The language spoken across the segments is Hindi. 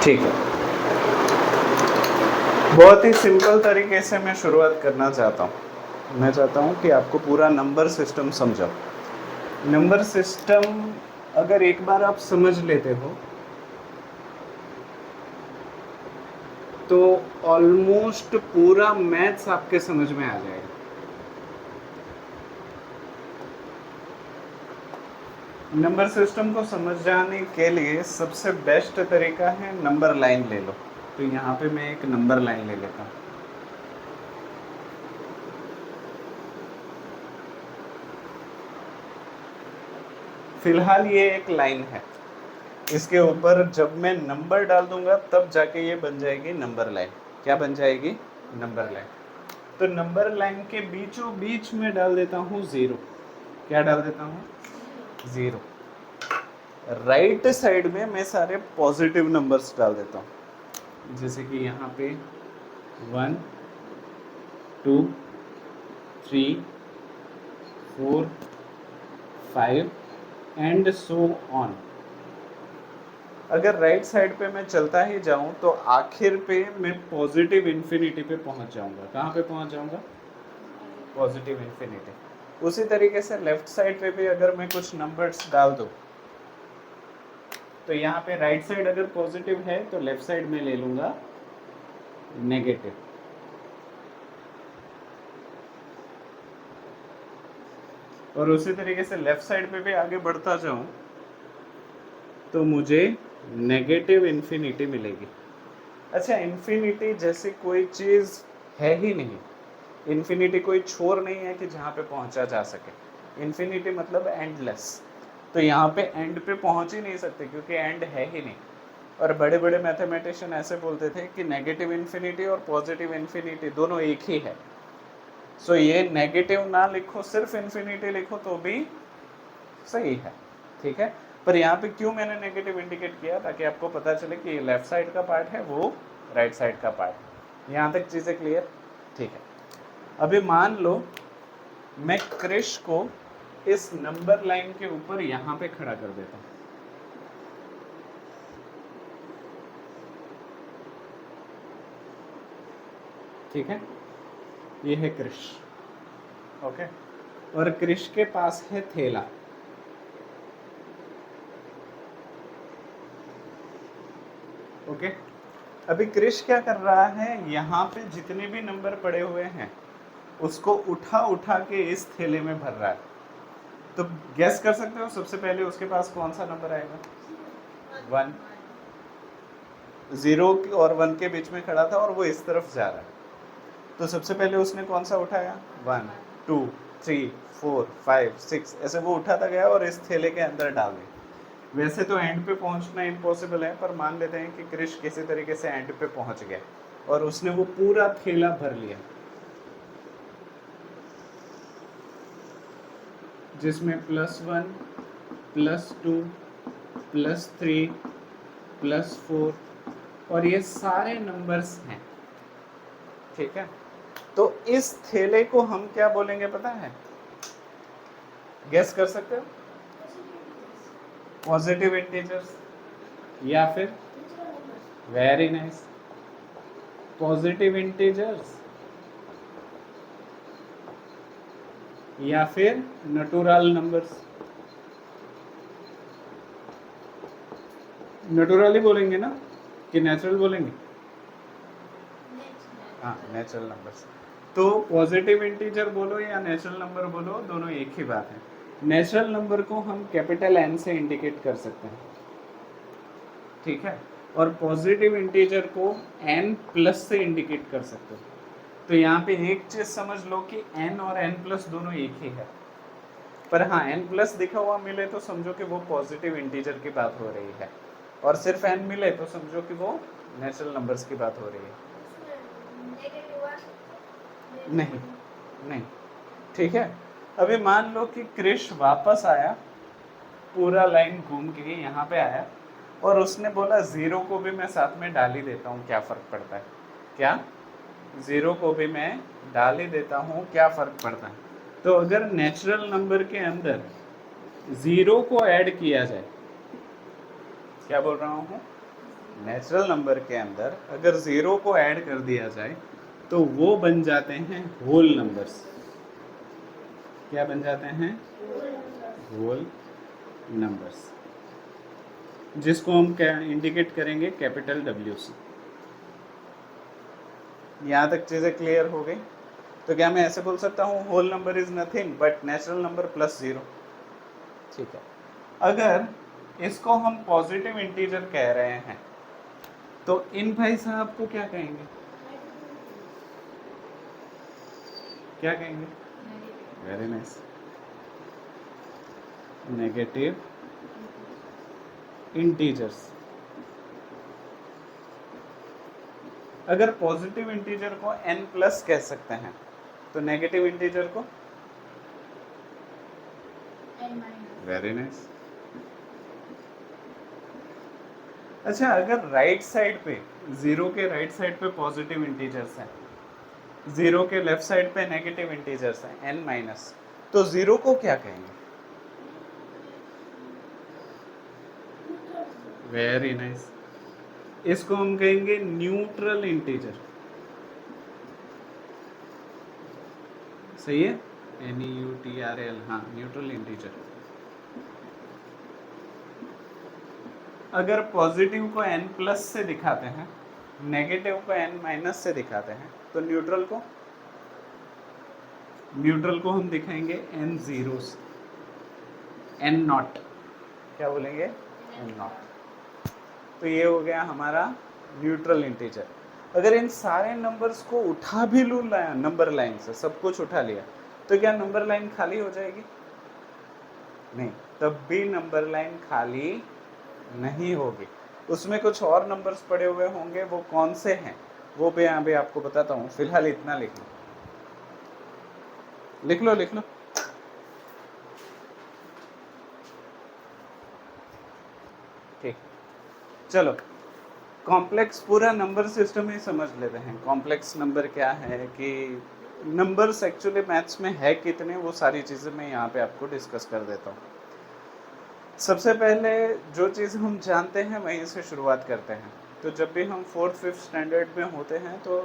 ठीक है, बहुत ही सिंपल तरीके से मैं शुरुआत करना चाहता हूँ। मैं चाहता हूँ कि आपको पूरा नंबर सिस्टम समझाओ। नंबर सिस्टम अगर एक बार आप समझ लेते हो तो ऑलमोस्ट पूरा मैथ्स आपके समझ में आ जाएगा। नंबर सिस्टम को समझ जाने के लिए सबसे बेस्ट तरीका है नंबर लाइन ले लो। तो यहाँ पे मैं एक नंबर लाइन ले लेता हूँ। फिलहाल ये एक लाइन है, इसके ऊपर जब मैं नंबर डाल दूंगा तब जाके ये बन जाएगी नंबर लाइन। क्या बन जाएगी? Number line. तो नंबर लाइन के बीचों बीच में डाल देता हूँ जीरो। क्या डाल देता हूँ? जीरो। राइट साइड में मैं सारे पॉजिटिव नंबर्स डाल देता हूँ, जैसे कि यहाँ पे 1 2 3 4 5 एंड सो ऑन। अगर राइट साइड पे मैं चलता ही जाऊं तो आखिर पे मैं पॉजिटिव इन्फिनिटी पे पहुंच जाऊंगा। कहाँ पे पहुंच जाऊंगा? Positive infinity. उसी तरीके से लेफ्ट साइड पे भी अगर मैं कुछ नंबर्स डाल दूं तो यहाँ पे राइट साइड अगर पॉजिटिव है तो लेफ्ट साइड में ले लूंगा नेगेटिव। और उसी तरीके से लेफ्ट साइड पे भी आगे बढ़ता जाऊं तो मुझे नेगेटिव इन्फिनिटी मिलेगी। अच्छा, इन्फिनिटी जैसी कोई चीज़ है ही नहीं। इन्फिनिटी कोई छोर नहीं है कि जहाँ पे पहुँचा जा सके। इन्फिनिटी मतलब एंडलेस। तो यहाँ पे एंड पे पहुँच ही नहीं सकते क्योंकि एंड है ही नहीं। और बड़े बड़े मैथमेटिशियन ऐसे बोलते थे कि नेगेटिव इन्फिनिटी और पॉजिटिव इन्फिनिटी दोनों एक ही है। सो ये नेगेटिव ना लिखो, सिर्फ इन्फिनिटी लिखो तो भी सही है। ठीक है, पर यहाँ पे क्यों मैंने नेगेटिव इंडिकेट किया? ताकि आपको पता चले कि लेफ्ट साइड का पार्ट है, वो राइट साइड का पार्ट। यहाँ तक चीज़ें क्लियर? ठीक है। अभी मान लो मैं क्रिश को इस नंबर लाइन के ऊपर यहाँ पे खड़ा कर देता हूँ। ठीक है, ये है क्रिश। ओके, और क्रिश के पास है थैला। ओके, अभी क्रिश क्या कर रहा है? यहाँ पे जितने भी नंबर पड़े हुए हैं उसको उठा उठा के इस थैले में भर रहा है। तो गैस कर सकते हो सबसे पहले उसके पास कौन सा नंबर आएगा? 1। 0 और 1 के बीच में खड़ा था और वो इस तरफ जा रहा है। तो सबसे पहले उसने कौन सा उठाया? 1 2 3 4 5 6, ऐसे वो उठाता गया और इस थैले के अंदर डाल दिया। वैसे तो एंड पे पहुंचना इम्पॉसिबल है, पर मान लेते हैं कि क्रिश किसी तरीके से एंड पे पहुंच गया और उसने वो पूरा थैला भर लिया, जिसमें +1 +2 +3 +4 और ये सारे नंबर्स हैं। ठीक है, तो इस थैले को हम क्या बोलेंगे पता है? गेस कर सकते हो? पॉजिटिव इंटीजर्स या फिर वेरी नाइस, पॉजिटिव इंटीजर्स या फिर नेचुरल नंबर्स। नेचुरल ही बोलेंगे ना कि नेचुरल बोलेंगे? हाँ, नेचुरल नंबर्स। तो पॉजिटिव इंटीजर बोलो या नेचुरल नंबर बोलो, दोनों एक ही बात है। नेचुरल नंबर को हम कैपिटल N से इंडिकेट कर सकते हैं। ठीक है, और पॉजिटिव इंटीजर को n+ से इंडिकेट कर सकते हो। तो यहाँ पे एक चीज समझ लो कि n और n+ दोनों एक ही है। पर हाँ, n+ दिखा हुआ मिले तो समझो कि वो पॉजिटिव इंटीजर की बात हो रही है, और सिर्फ n मिले तो समझो कि वो नेचुरल नंबर्स की बात हो रही है। नहीं नहीं, ठीक है। अभी मान लो कि क्रिश वापस आया, पूरा लाइन घूम के यहाँ पे आया और उसने बोला 0 को भी मैं साथ में डाल ही देता हूँ, क्या फ़र्क पड़ता है? क्या? 0 को भी मैं डाल ही देता हूँ, क्या फ़र्क पड़ता है? तो अगर नेचुरल नंबर के अंदर 0 को ऐड किया जाए, क्या बोल रहा हूँ? नेचुरल नंबर के अंदर अगर 0 को ऐड कर दिया जाए तो वो बन जाते हैं होल नंबर्स। क्या बन जाते हैं? होल नंबर्स, जिसको हम क्या इंडिकेट करेंगे? Capital WC। यहाँ तक चीज़ें क्लियर हो गई? तो क्या मैं ऐसे बोल सकता हूँ whole number is nothing but natural number plus 0? ठीक है। अगर इसको हम पॉजिटिव इंटीजर कह रहे हैं तो इन भाई साहब को क्या कहेंगे? क्या कहेंगे? Very nice, negative integers. अगर पॉजिटिव इंटीजर को n प्लस कह सकते हैं तो नेगेटिव इंटीजर को वेरी नाइस। अच्छा, अगर राइट साइड पे 0 के राइट साइड पे पॉजिटिव इंटीजर्स हैं, 0 के लेफ्ट साइड पे नेगेटिव इंटीजर्स हैं n माइनस, तो 0 को क्या कहेंगे? वेरी नाइस, इसको हम कहेंगे न्यूट्रल इंटीजर। सही है, NEUTRL, हाँ, न्यूट्रल इंटीजर। अगर पॉजिटिव को n प्लस से दिखाते हैं, नेगेटिव को n माइनस से दिखाते हैं, तो न्यूट्रल को हम दिखाएंगे n जीरोस, n नॉट। क्या बोलेंगे? n not. तो ये हो गया हमारा न्यूट्रल इंटीजर। अगर इन सारे नंबर्स को उठा भी लूँ नंबर लाइन से, सब कुछ उठा लिया, तो क्या नंबर लाइन खाली हो जाएगी? नहीं, तब भी नंबर लाइन खाली नहीं होगी, उसमें कुछ और नंबर्स पड़े हुए होंगे। वो कौन से हैं वो भी यहाँ पे आपको बताता हूँ। फिलहाल इतना लिख लो। ठीक, चलो कॉम्प्लेक्स पूरा नंबर सिस्टम ही समझ लेते हैं। कॉम्प्लेक्स नंबर क्या है, कि नंबर्स एक्चुअली मैथ्स में है कितने, वो सारी चीज़ें मैं यहाँ पे आपको डिस्कस कर देता हूँ। सबसे पहले जो चीज़ हम जानते हैं वहीं से शुरुआत करते हैं। तो जब भी हम 4th-5th स्टैंडर्ड में होते हैं तो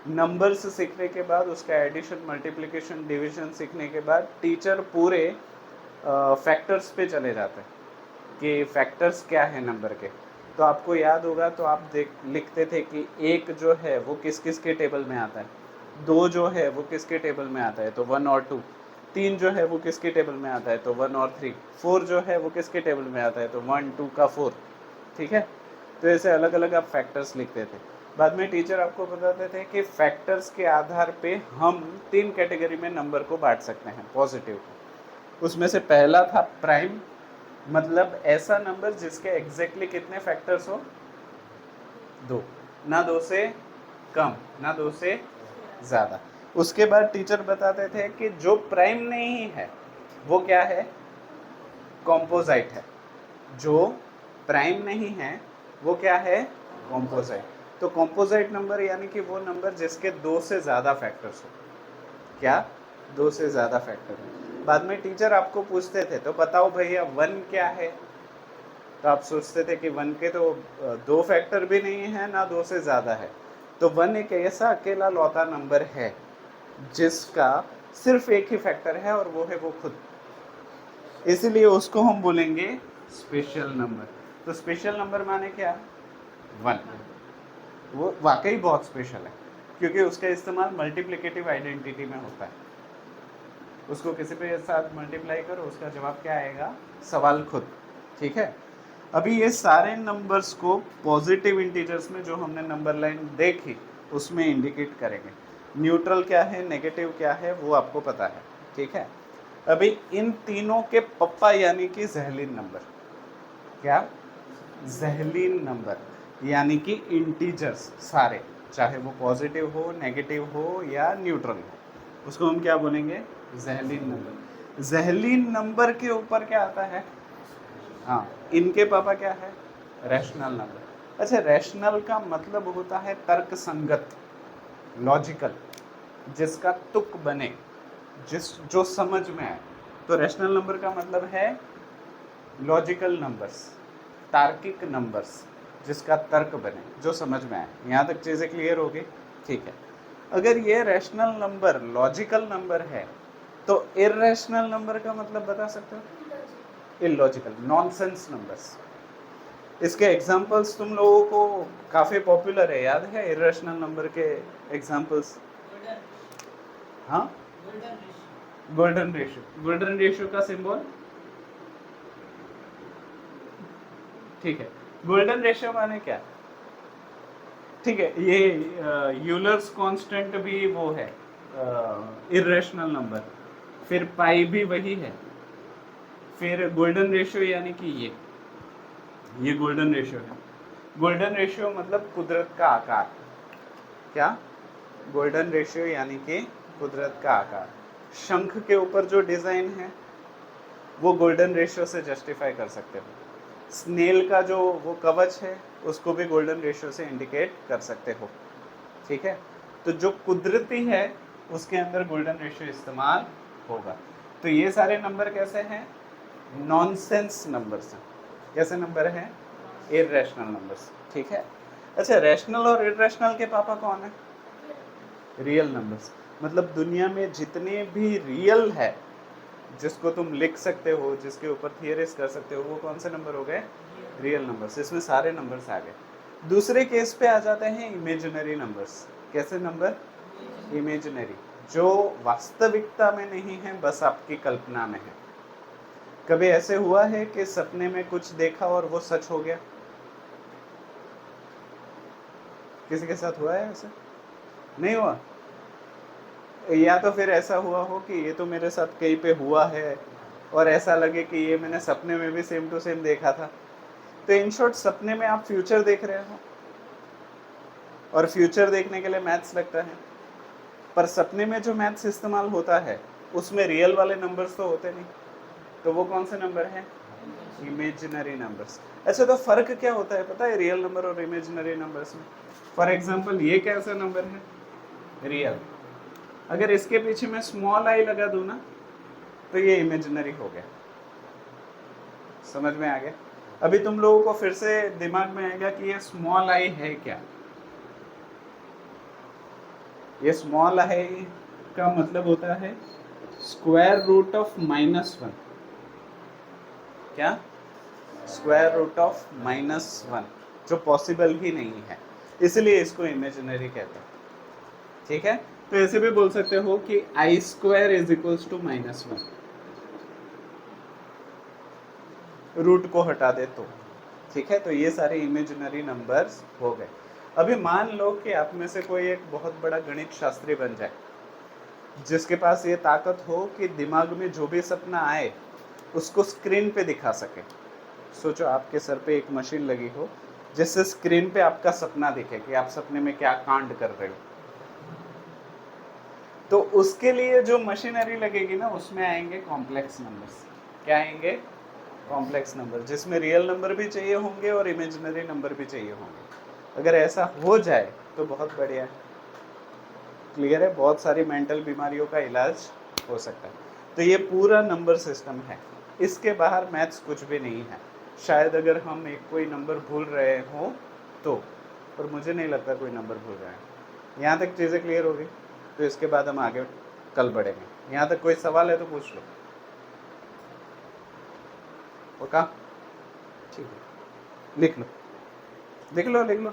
नंबर्स सीखने के बाद, उसका एडिशन, मल्टीप्लिकेशन, डिवीजन सीखने के बाद टीचर पूरे फैक्टर्स पे चले जाते हैं कि फैक्टर्स क्या है नंबर के। तो आपको याद होगा, तो आप लिखते थे कि 1 जो है वो किस किस के टेबल में आता है, 2 जो है वो किसके टेबल में आता है, तो 1 और 2, 3 जो है वो किसके टेबल में आता है, तो 1 और 3, 4 जो है वो किसके टेबल में आता है, तो 1 2 का 4। ठीक है, तो ऐसे अलग अलग आप फैक्टर्स लिखते थे। बाद में टीचर आपको बताते थे कि फैक्टर्स के आधार पे हम 3 कैटेगरी में नंबर को बांट सकते हैं पॉजिटिव को। उसमें से पहला था प्राइम, मतलब ऐसा नंबर जिसके एग्जैक्टली कितने फैक्टर्स हो? 2, ना 2 से कम ना 2 से ज़्यादा। उसके बाद टीचर बताते थे कि जो प्राइम नहीं है वो क्या है? कॉम्पोजाइट है। जो प्राइम नहीं है वो क्या है? कॉम्पोजाइट। तो कॉम्पोजाइट नंबर यानी कि वो नंबर जिसके 2 से ज़्यादा फैक्टर्स हो। क्या? 2 से ज़्यादा फैक्टर हो। बाद में टीचर आपको पूछते थे, तो बताओ भैया 1 क्या है? तो आप सोचते थे कि 1 के तो 2 फैक्टर भी नहीं है, ना 2 से ज़्यादा है। तो 1 एक ऐसा अकेला लौता नंबर है जिसका सिर्फ एक ही फैक्टर है और वो है वो खुद, इसलिए उसको हम बोलेंगे स्पेशल नंबर। तो स्पेशल नंबर माने क्या? 1। वो वाकई बहुत स्पेशल है क्योंकि उसका इस्तेमाल मल्टीप्लिकेटिव आइडेंटिटी में होता है। उसको किसी पे साथ मल्टीप्लाई करो, उसका जवाब क्या आएगा? सवाल खुद। ठीक है, अभी ये सारे नंबर्स को पॉजिटिव इंटीजर्स में जो हमने नंबर लाइन देखी उसमें इंडिकेट करेंगे। न्यूट्रल क्या है, नेगेटिव क्या है, वो आपको पता है। ठीक है, अभी इन तीनों के पप्पा यानी कि ज़हलीन नंबर। क्या? ज़हलीन नंबर यानी कि इंटीजर्स सारे, चाहे वो पॉजिटिव हो, नेगेटिव हो या न्यूट्रल हो, उसको हम क्या बोलेंगे? ज़हलीन नंबर। ज़हलीन नंबर के ऊपर क्या आता है? हाँ, इनके पापा क्या है? Rational number. अच्छा, रैशनल का मतलब होता है तर्क संगत, लॉजिकल, जिसका तुक बने, जो समझ में आए। तो रैशनल नंबर का मतलब है लॉजिकल नंबर्स। तार्किक नंबर्स, जिसका तर्क बने, जो समझ में आए। यहाँ तक चीज़ें क्लियर होगी? ठीक है। अगर ये रैशनल नंबर लॉजिकल नंबर है तो इर्रेशनल नंबर का मतलब बता सकते हो? Illogical, nonsense numbers. इसके एग्जांपल्स तुम लोगों को काफ़ी पॉपुलर है, याद है इर्रेशनल नंबर के एग्जांपल्स? हाँ, गोल्डन रेशियो। गोल्डन रेशियो का सिंबल, ठीक है। गोल्डन रेशियो माने क्या? ठीक है, ये यूलर्स कांस्टेंट भी वो है इर्रेशनल नंबर, फिर पाई भी वही है, फिर गोल्डन रेशियो यानी कि ये गोल्डन रेशियो है। गोल्डन रेशियो मतलब कुदरत का आकार। क्या? गोल्डन रेशियो यानी कि कुदरत का आकार। शंख के ऊपर जो डिजाइन है वो गोल्डन रेशियो से जस्टिफाई कर सकते हो। स्नेल का जो वो कवच है उसको भी गोल्डन रेशियो से इंडिकेट कर सकते हो। ठीक है, तो जो कुदरती है उसके अंदर गोल्डन रेशियो इस्तेमाल होगा। तो ये सारे नंबर कैसे हैं? नॉनसेंस नंबर्स हैं। कैसे नंबर हैं? Irrational numbers. ठीक है। अच्छा, रैशनल और इररेशनल के पापा कौन है? Real numbers. मतलब दुनिया में जितने भी रियल है, जिसको तुम लिख सकते हो, जिसके ऊपर थियरीज कर सकते हो, वो कौन से नंबर हो गए? Real numbers. इसमें सारे नंबर्स आ गए। दूसरे केस पे आ जाते हैं इमेजिनरी नंबर्स। कैसे नंबर? इमेजिनरी, जो वास्तविकता में नहीं है, बस आपकी कल्पना में है। कभी ऐसे हुआ है कि सपने में कुछ देखा और वो सच हो गया? किसी के साथ हुआ है ऐसे? नहीं हुआ? या तो फिर ऐसा हुआ हो कि ये तो मेरे साथ कहीं पे हुआ है और ऐसा लगे कि ये मैंने सपने में भी सेम टू सेम देखा था। तो इन शॉर्ट, सपने में आप फ्यूचर देख रहे हो और फ्यूचर देखने के लिए मैथ्स लगता है, पर सपने में जो मैथ्स इस्तेमाल होता है उसमें रियल वाले नंबर्स तो होते नहीं। तो वो कौन से नंबर हैं? Imaginary numbers. अच्छा, तो फर्क क्या होता है पता है रियल नंबर और इमेजिनरी नंबर्स में? फॉर एग्जांपल, ये कैसा नंबर है? रियल। अगर इसके पीछे मैं स्मॉल आई लगा दूं ना, तो ये इमेजिनरी हो गया। समझ में आ गया? अभी तुम लोगों को फिर से दिमाग में आएगा कि ये स्मॉल आई है क्या। ये स्मॉल आई का मतलब होता है स्क्वायर रूट ऑफ -1। क्या? स्क्वायर रूट ऑफ -1, जो पॉसिबल ही नहीं है, इसलिए इसको इमेजिनरी कहते हैं। ठीक है, तो ऐसे भी बोल सकते हो कि I square is equals to -1, root को हटा दे तो। ठीक है, तो ये सारे इमेजिनरी नंबर्स हो गए। अभी मान लो कि आप में से कोई एक बहुत बड़ा गणित शास्त्री बन जाए, जिसके पास ये ताकत हो कि दिमाग में जो भी सपना आए उसको स्क्रीन पे दिखा सके। सोचो, आपके सर पे एक मशीन लगी हो जिससे स्क्रीन पे आपका सपना दिखे कि आप सपने में क्या कांड कर रहे हो। तो उसके लिए जो मशीनरी लगेगी ना, उसमें आएंगे कॉम्प्लेक्स नंबर्स। क्या आएंगे? कॉम्प्लेक्स नंबर, जिसमें रियल नंबर भी चाहिए होंगे और इमेजिनरी नंबर भी चाहिए होंगे। अगर ऐसा हो जाए तो बहुत बढ़िया है। क्लियर है? बहुत सारी मेंटल बीमारियों का इलाज हो सकता है। तो ये पूरा नंबर सिस्टम है, इसके बाहर मैथ्स कुछ भी नहीं है। शायद अगर हम एक कोई नंबर भूल रहे हो तो, पर मुझे नहीं लगता कोई नंबर भूल रहा है। यहाँ तक चीज़ें क्लियर होगी, तो इसके बाद हम आगे कल बढ़ेंगे। यहाँ तक कोई सवाल है तो पूछ लो। ओके, ठीक है, लिख लो लिख लो लिख लो।